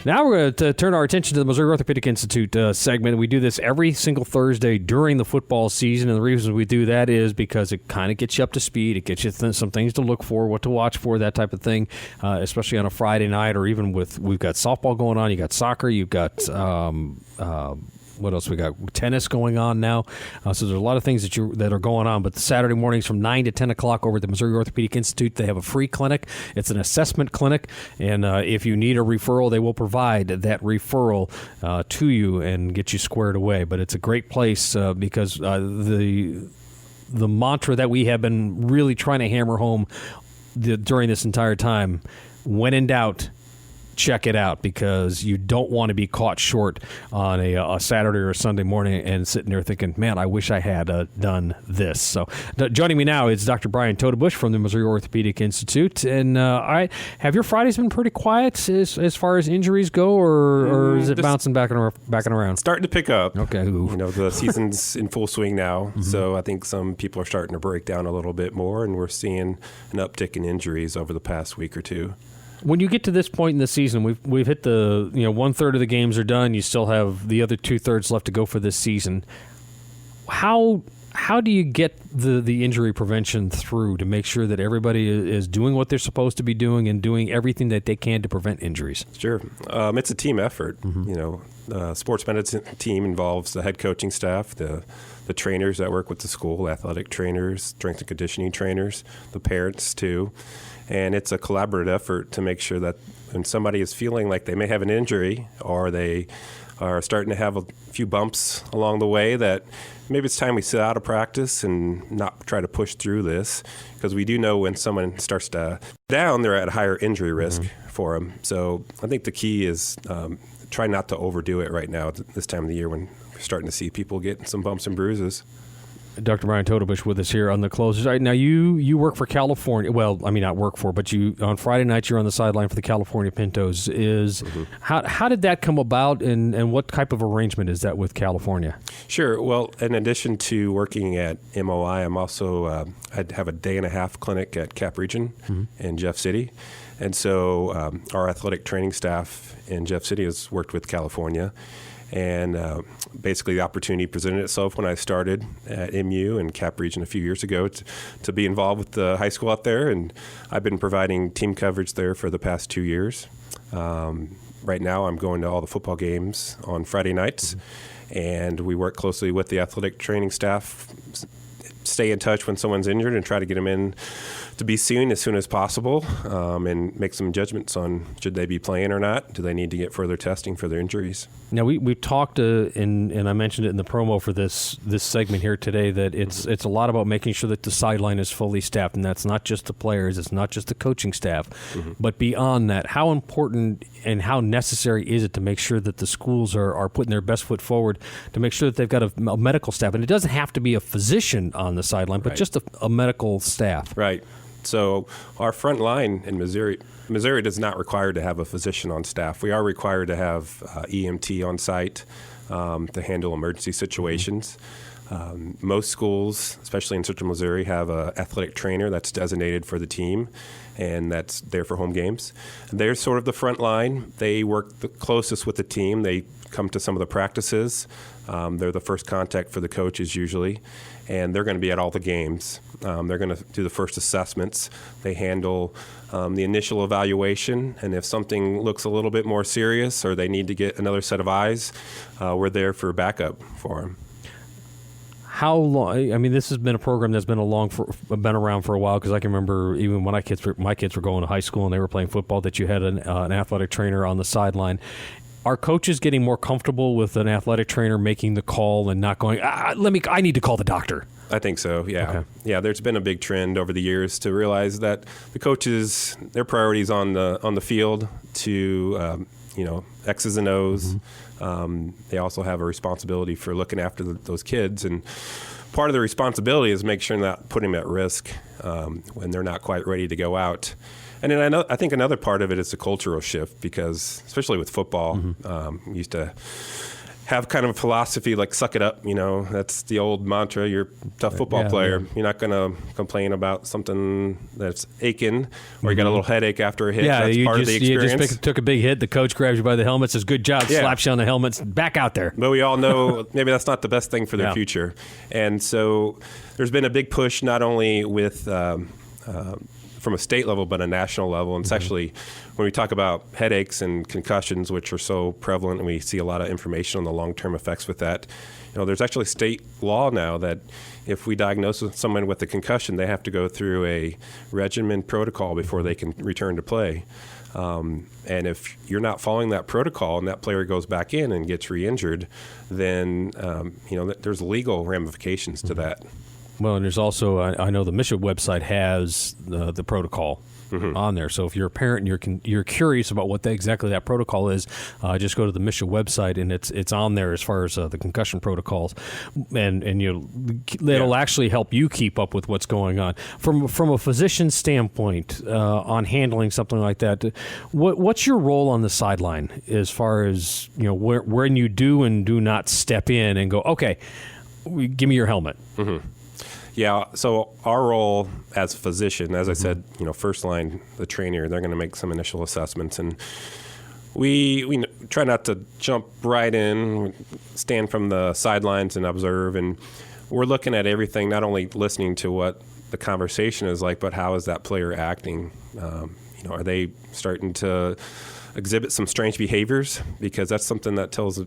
Now we're going to turn our attention to the Missouri Orthopedic Institute segment. We do this every single Thursday during the football season, and the reason we do that is because it kind of gets you up to speed. It gets you some things to look for, what to watch for, that type of thing, especially on a Friday night, or even we've got softball going on, you got soccer, you've got what else we got? Tennis going on now. So there's a lot of things that are going on. But the Saturday mornings from 9 to 10 o'clock over at the Missouri Orthopedic Institute, they have a free clinic. It's an assessment clinic. And if you need a referral, they will provide that referral to you and get you squared away. But it's a great place because the mantra that we have been really trying to hammer home during this entire time, when in doubt, check it out, because you don't want to be caught short on a Saturday or a Sunday morning and sitting there thinking, man, I wish I had done this. So joining me now is Dr. Brian Toedebusch from the Missouri Orthopedic Institute. And all right, have your Fridays been pretty quiet as far as injuries go, or is it bouncing back and around? Starting to pick up. Okay. The season's in full swing now, so I think some people are starting to break down a little bit more, and we're seeing an uptick in injuries over the past week or two. When you get to this point in the season, we've hit the 1/3 of the games are done. You still have the other 2/3 left to go for this season. How do you get the injury prevention through to make sure that everybody is doing what they're supposed to be doing and doing everything that they can to prevent injuries? Sure, it's a team effort. The sports medicine team involves the head coaching staff, the trainers that work with the school, athletic trainers, strength and conditioning trainers, the parents too. And it's a collaborative effort to make sure that when somebody is feeling like they may have an injury, or they are starting to have a few bumps along the way, that maybe it's time we sit out of practice and not try to push through this, because we do know when someone starts to down, they're at a higher injury risk for them. So I think the key is try not to overdo it right now at this time of the year when we're starting to see people get some bumps and bruises. Dr. Brian Toedebusch with us here on the closers. Right, now, you work for California. Well, I mean, not work for, but you on Friday nights you're on the sideline for the California Pintos. How did that come about, and what type of arrangement is that with California? Sure. Well, in addition to working at MOI, I'm also I have a day-and-a-half clinic at Cap Region in Jeff City. And so our athletic training staff in Jeff City has worked with California. And basically the opportunity presented itself when I started at MU and Cap Region a few years ago to be involved with the high school out there. And I've been providing team coverage there for the past 2 years. Right now I'm going to all the football games on Friday nights. And we work closely with the athletic training staff, stay in touch when someone's injured and try to get them in to be seen as soon as possible, and make some judgments on should they be playing or not. Do they need to get further testing for their injuries? Now, we've talked, and I mentioned it in the promo for this segment here today, that it's a lot about making sure that the sideline is fully staffed, and that's not just the players, it's not just the coaching staff, but beyond that, how important and how necessary is it to make sure that the schools are putting their best foot forward to make sure that they've got a medical staff, and it doesn't have to be a physician on the sideline, but just a medical staff. Right. So our front line in Missouri does not require to have a physician on staff. We are required to have EMT on site to handle emergency situations. Most schools, especially in Central Missouri, have an athletic trainer that's designated for the team, and that's there for home games. They're sort of the front line. They work the closest with the team. They come to some of the practices. They're the first contact for the coaches usually, and they're going to be at all the games. They're going to do the first assessments. They handle the initial evaluation, and if something looks a little bit more serious or they need to get another set of eyes, we're there for backup for them. How long? I mean, this has been a program that's been around for a while, because I can remember even when my kids were going to high school and they were playing football, that you had an athletic trainer on the sideline. Are coaches getting more comfortable with an athletic trainer making the call and not going, I need to call the doctor? I think so, yeah. Okay. Yeah, there's been a big trend over the years to realize that the coaches, their priorities on the field to, X's and O's. They also have a responsibility for looking after those kids. And part of the responsibility is make sure not putting them at risk when they're not quite ready to go out. And then I think another part of it is the cultural shift, because especially with football, used to have kind of a philosophy like suck it up, that's the old mantra. You're a tough football player. Yeah. You're not going to complain about something that's aching or you got a little headache after a hit. Yeah, that's part of the experience. You just took a big hit. The coach grabs you by the helmet, says, good job, slaps you on the helmet, back out there. But we all know maybe that's not the best thing for their future. And so there's been a big push not only with from a state level, but a national level. And it's actually, when we talk about headaches and concussions, which are so prevalent, and we see a lot of information on the long-term effects with that, there's actually state law now that if we diagnose someone with a concussion, they have to go through a regimen protocol before they can return to play. And if you're not following that protocol and that player goes back in and gets re-injured, then there's legal ramifications to that. Well, and there's also, I know the Michigan website has the protocol on there. So if you're a parent and you're curious about what exactly that protocol is, just go to the Michigan website and it's on there as far as the concussion protocols, and it'll actually help you keep up with what's going on from a physician standpoint on handling something like that. What's your role on the sideline as far as when you do and do not step in and go, okay, give me your helmet? Mm-hmm. Yeah, so our role as a physician, as I said, first line, the trainer, they're going to make some initial assessments, and we try not to jump right in, stand from the sidelines and observe, and we're looking at everything, not only listening to what the conversation is like, but how is that player acting? Are they starting to exhibit some strange behaviors? Because that's something that tells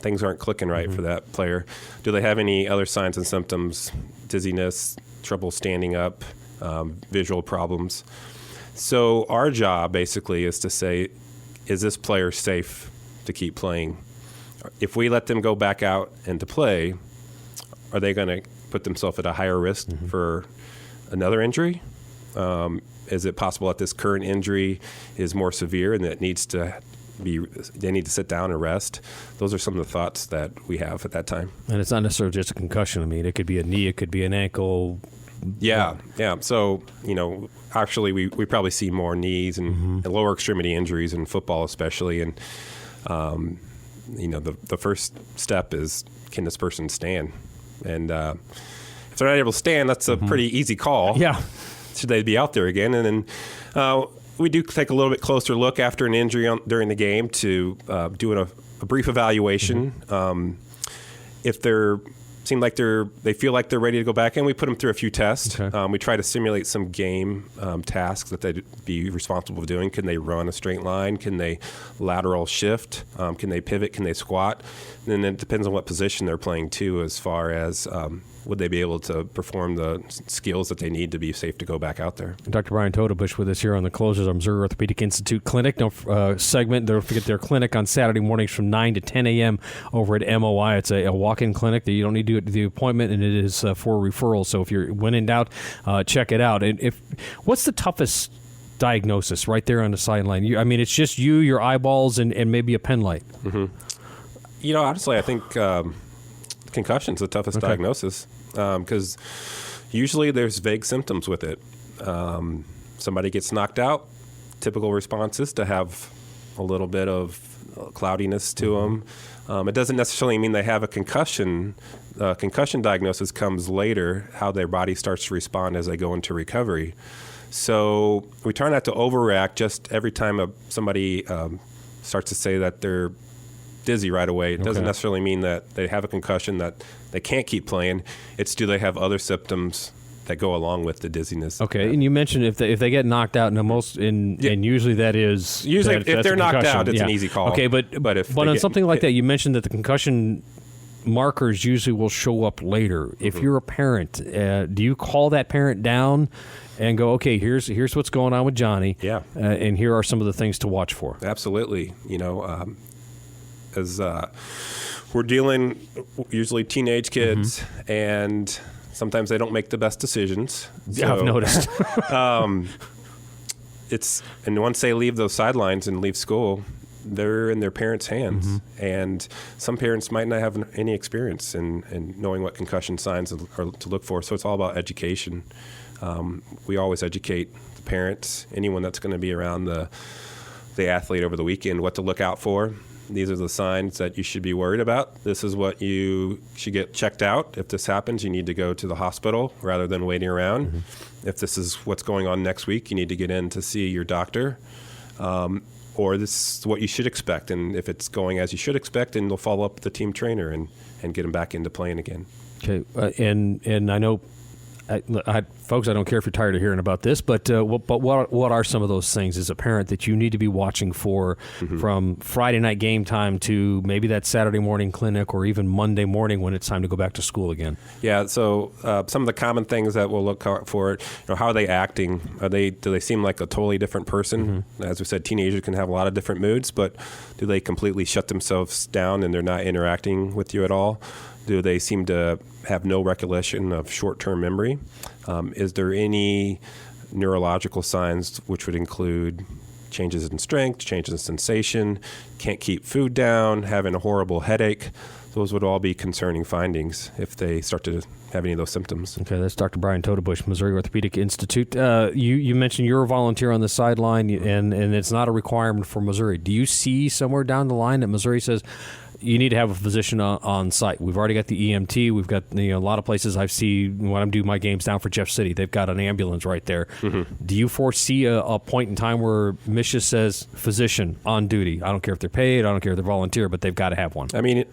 things aren't clicking right for that player. Do they have any other signs and symptoms? Dizziness, trouble standing up, visual problems. So our job basically is to say, is this player safe to keep playing? If we let them go back out and to play, are they going to put themselves at a higher risk for another injury? Is it possible that this current injury is more severe and that they need to sit down and rest? Those are some of the thoughts that we have at that time. And it's not necessarily just a concussion. I mean, it could be a knee, it could be an ankle. Yeah. So, actually we probably see more knees and lower extremity injuries in football especially. And, the first step is, can this person stand? And if they're not able to stand, that's a pretty easy call. Yeah. Should they be out there again? And then we do take a little bit closer look after an injury during the game to do a brief evaluation. If they feel like they're ready to go back in, we put them through a few tests. Okay. We try to simulate some game tasks that they'd be responsible for doing. Can they run a straight line? Can they lateral shift? Can they pivot? Can they squat? And then it depends on what position they're playing too, as far as would they be able to perform the skills that they need to be safe to go back out there. Dr. Brian Toedebusch with us here on the Closers of Missouri Orthopedic Institute Clinic. Don't forget their clinic on Saturday mornings from 9 to 10 a.m. over at MOI. It's a walk-in clinic that you don't need to do the appointment, and it is for referral. So if you're when in doubt, check it out. And what's the toughest diagnosis right there on the sideline? It's just your eyeballs, and maybe a pen light. Mm-hmm. Honestly, I think concussion's the toughest diagnosis because usually there's vague symptoms with it. Somebody gets knocked out, typical response is to have a little bit of cloudiness to them. It doesn't necessarily mean they have a concussion. Concussion diagnosis comes later, how their body starts to respond as they go into recovery. So we try not to overreact just every time somebody starts to say that they're dizzy right away. It doesn't necessarily mean that they have a concussion, that they can't keep playing. It's, do they have other symptoms that go along with the dizziness? Okay, and you mentioned if they get knocked out, and usually that is if they're knocked out, it's an easy call. Okay, but on something like that, you mentioned that the concussion markers usually will show up later. If you're a parent, do you call that parent down and go, okay, here's what's going on with Johnny, and here are some of the things to watch for? Absolutely. As we're dealing usually teenage kids, and sometimes they don't make the best decisions. Yeah, I've noticed. And once they leave those sidelines and leave school, they're in their parents' hands. And some parents might not have any experience in knowing what concussion signs are to look for. So it's all about education. We always educate the parents, anyone that's going to be around the athlete over the weekend, what to look out for. These are the signs that you should be worried about. This is what you should get checked out. If this happens, you need to go to the hospital rather than waiting around. Mm-hmm. If this is what's going on next week, you need to get in to see your doctor. Or this is what you should expect. And if it's going as you should expect, then you'll follow up with the team trainer and get them back into playing again. Okay. And I know, folks, I don't care if you're tired of hearing about this, but what are some of those things as a parent that you need to be watching for from Friday night game time to maybe that Saturday morning clinic or even Monday morning when it's time to go back to school again? Yeah, so some of the common things that we'll look for, how are they acting? Do they seem like a totally different person? Mm-hmm. As we said, teenagers can have a lot of different moods, but do they completely shut themselves down and they're not interacting with you at all? Do they seem to have no recollection of short-term memory? Is there any neurological signs which would include changes in strength, changes in sensation, can't keep food down, having a horrible headache? Those would all be concerning findings if they start to have any of those symptoms. Okay, that's Dr. Brian Toedebusch, Missouri Orthopedic Institute. You mentioned you're a volunteer on the sideline, and it's not a requirement for Missouri. Do you see somewhere down the line that Missouri says, you need to have a physician on site? We've already got the EMT. We've got a lot of places I see when I'm doing my games down for Jeff City. They've got an ambulance right there. Mm-hmm. Do you foresee a point in time where MSHSAA says physician on duty? I don't care if they're paid. I don't care if they're volunteer, but they've got to have one. I mean,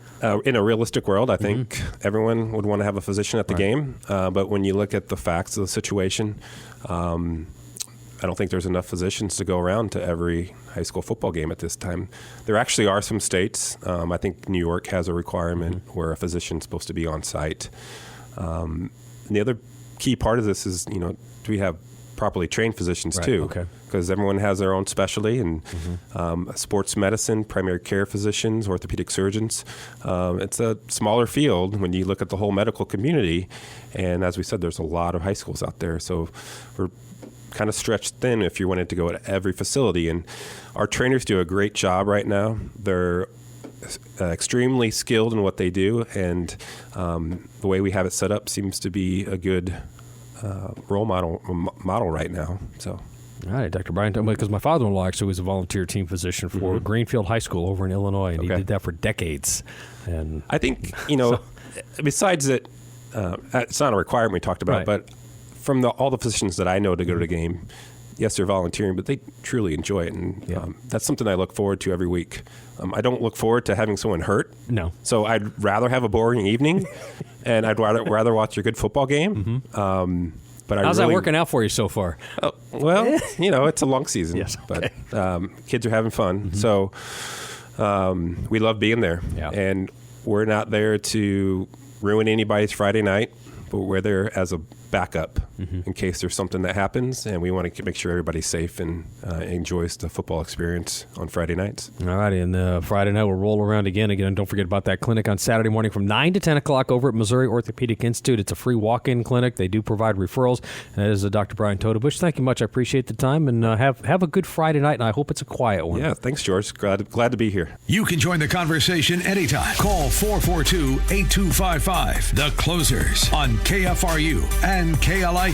in a realistic world, I think everyone would want to have a physician at the game. But when you look at the facts of the situation, I don't think there's enough physicians to go around to every high school football game at this time. There actually are some states. I think New York has a requirement where a physician's supposed to be on site. And the other key part of this is, do we have properly trained physicians too? Okay. Because everyone has their own specialty, and sports medicine, primary care physicians, orthopedic surgeons. It's a smaller field when you look at the whole medical community. And as we said, there's a lot of high schools out there. So we're kind of stretched thin if you wanted to go to every facility. And our trainers do a great job right now. They're extremely skilled in what they do, and the way we have it set up seems to be a good role model right now. So. All right, Dr. Brian, because my father-in-law actually was a volunteer team physician for Greenfield High School over in Illinois, and he did that for decades. And I think, besides that, it's not a requirement we talked about, but from all the physicians that I know to go to the game, yes, they're volunteering, but they truly enjoy it. And that's something I look forward to every week. I don't look forward to having someone hurt. No. So I'd rather have a boring evening, and I'd rather watch a good football game. But how's that working out for you so far? Well, it's a long season. Yes, okay. But kids are having fun. So we love being there. Yeah. And we're not there to ruin anybody's Friday night, but we're there as a backup in case there's something that happens, and we want to make sure everybody's safe and enjoys the football experience on Friday nights. All righty, and Friday night we'll roll around again. Don't forget about that clinic on Saturday morning from 9 to 10 o'clock over at Missouri Orthopedic Institute. It's a free walk-in clinic. They do provide referrals, and that is Dr. Brian Toedebusch. Thank you much. I appreciate the time, and have a good Friday night, and I hope it's a quiet one. Yeah, thanks, George. Glad to be here. You can join the conversation anytime. Call 442-8255. The Closers on KFRU and KLIK.